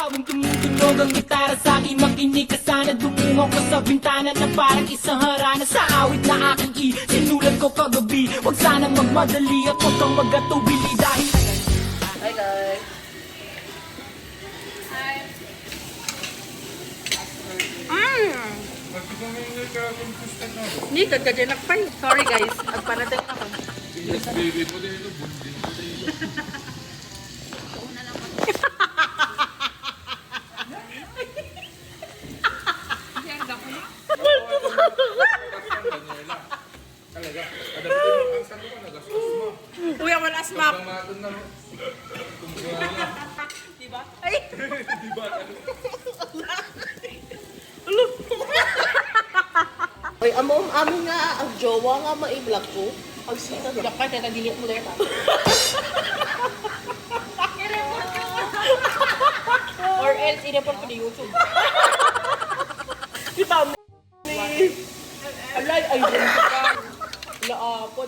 Awing tumutunog ang gitara sa akin, makinig ka sana. Dumungaw ko sa bintana na parang isang harana. Sa awit na aking sinulat ko kagabi. Huwag sanang magmadali at huwag kang magatubili dahil Hi guys. Hindi, kagkajanak pa eh. Sorry guys, agpanatay na ako. Yes, baby po din ito. Bundin po din ito. Talaga, adaptin mo ang sabi ko, nagastos mo. Uy, ako na smack. Pag matun na, kumukuha na. Diba? Ay! Diba? Ay, amin nga, ang jowa nga ma-vlog ko. Ang sita na. Dapat na delete mo later. Or else, i-report ko na YouTube. Kita mo. Alay, ay, dyan ka. Wala ako,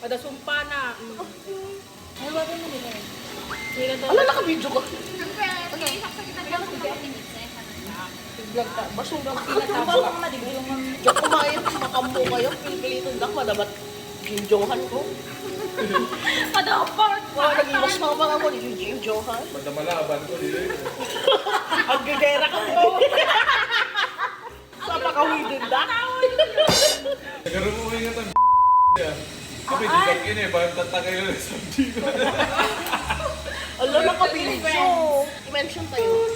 ada sumpa na. Ay, wala mo nila eh. Sila to. Ala, naka-video ka. Vlog ka. Basugang pinatapos. Bawang na, di ba? Diyan kumain, makambo kayo. Pilipilitan lang, madabat. Ginjohan ko. Padapat! Mga nag-iwas mga mo, di ginjohan. Madamalaban ko dito. Ang gagera ka mo. Sa makawidin da. Nagarumuhin nga ito. Kami dito ini, bakit tatagay na sa dito? Ala, naka-video. I-mention tayo.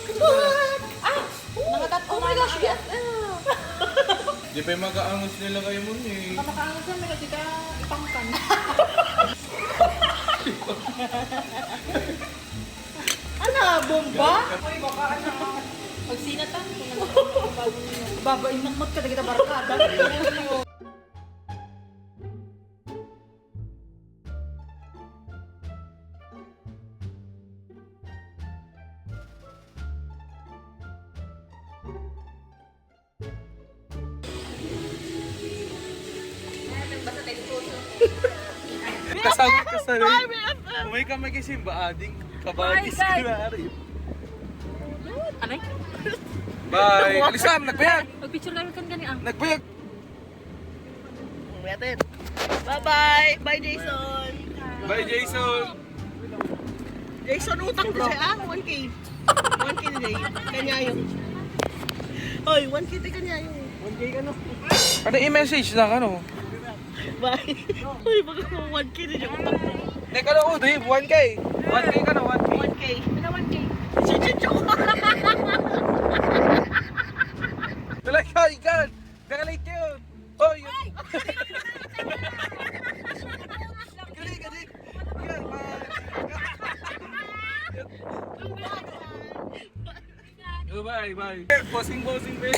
Oh my gosh, yes. Di pa yung mag-aangas nila kayo mo eh. Kamakaangat sa mga tika ipangkan. Ano, bomba? Uy, baka ano. Pag sinatan, babain ng mat ka, kita barakada. Kasali. Umay ka magisimba, ading kabagis ka na rin. Anay? Bye! Alisam, nagbayag! Mag-picture namin kan gani ang. Nagbayag! Umiyatin. Bye-bye. Bye, Jason. Bye, Jason! Jason, utang ko siya. 1K. 1K na day. Kanya yung. Hoy, 1K tayo kanya yung. 1K ka no? Ano i-message na ano? Bye. Hoy, baka 1K na yung utang ko. Nek, ano ko, Dave? 1K! 1K ka na, 1K! 1K. Ano 1K? Chichicho. Talaga, ikan! Nakalate ka yun! Oh, yun! Galing, galing! Ikan, bye! Oh, bye, bye! Bossing, babe!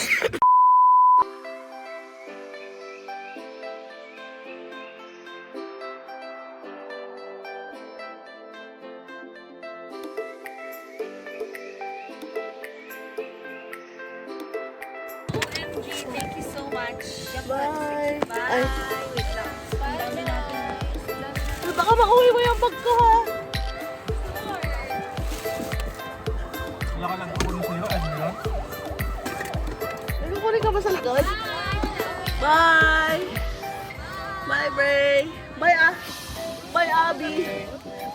OMG, thank you so much. Bye. Bye. Ay, Wait lang. Ang dami natin. baka mauwi mo yung bag ko ha. Wala ka lang kukunin sa'yo, ano yun? Nagkukunin ka ba sa likod? Bye. Bye, Bray. Bye, ah. Bye, Abby.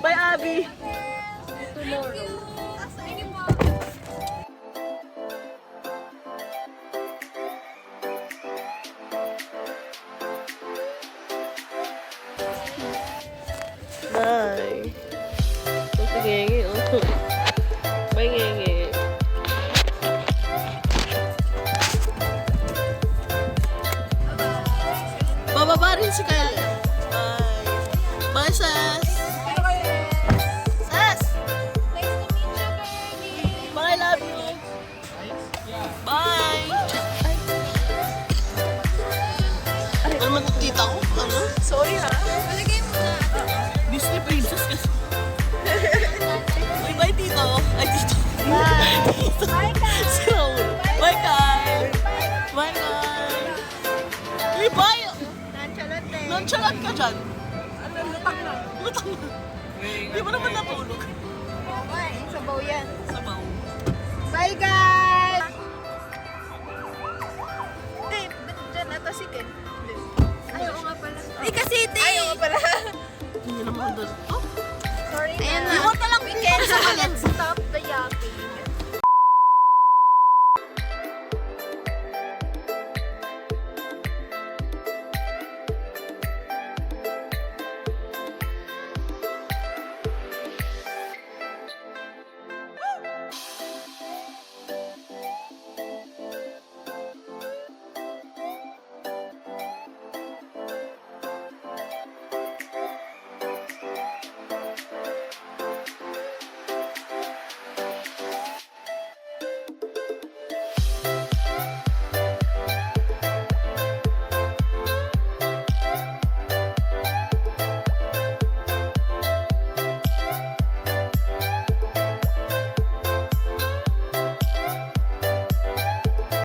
Bye, Abby. Thank you. Asa ini mo? Bye. Ito si Ngenge, oh. Bye, Ngenge. Bababa rin si Kyle. Bye. Bye, Sas. Sas! Nice to meet you, baby. Bye, love you. Bye. Ay, ano man tita ko? Ano? Sorry ha. Palagay mo na. Disney princess kasi. Uy, bye, tito. Ay, tito. Bye. Tito. Bye, Kyle. Si Raul. Bye, Kyle. Bye, Kyle. Uy, bye. Nonchalant eh. Nonchalant ka dyan. Ano, lutang na. Lutang na. Di ba naman natulog? Bye. Sabaw yan.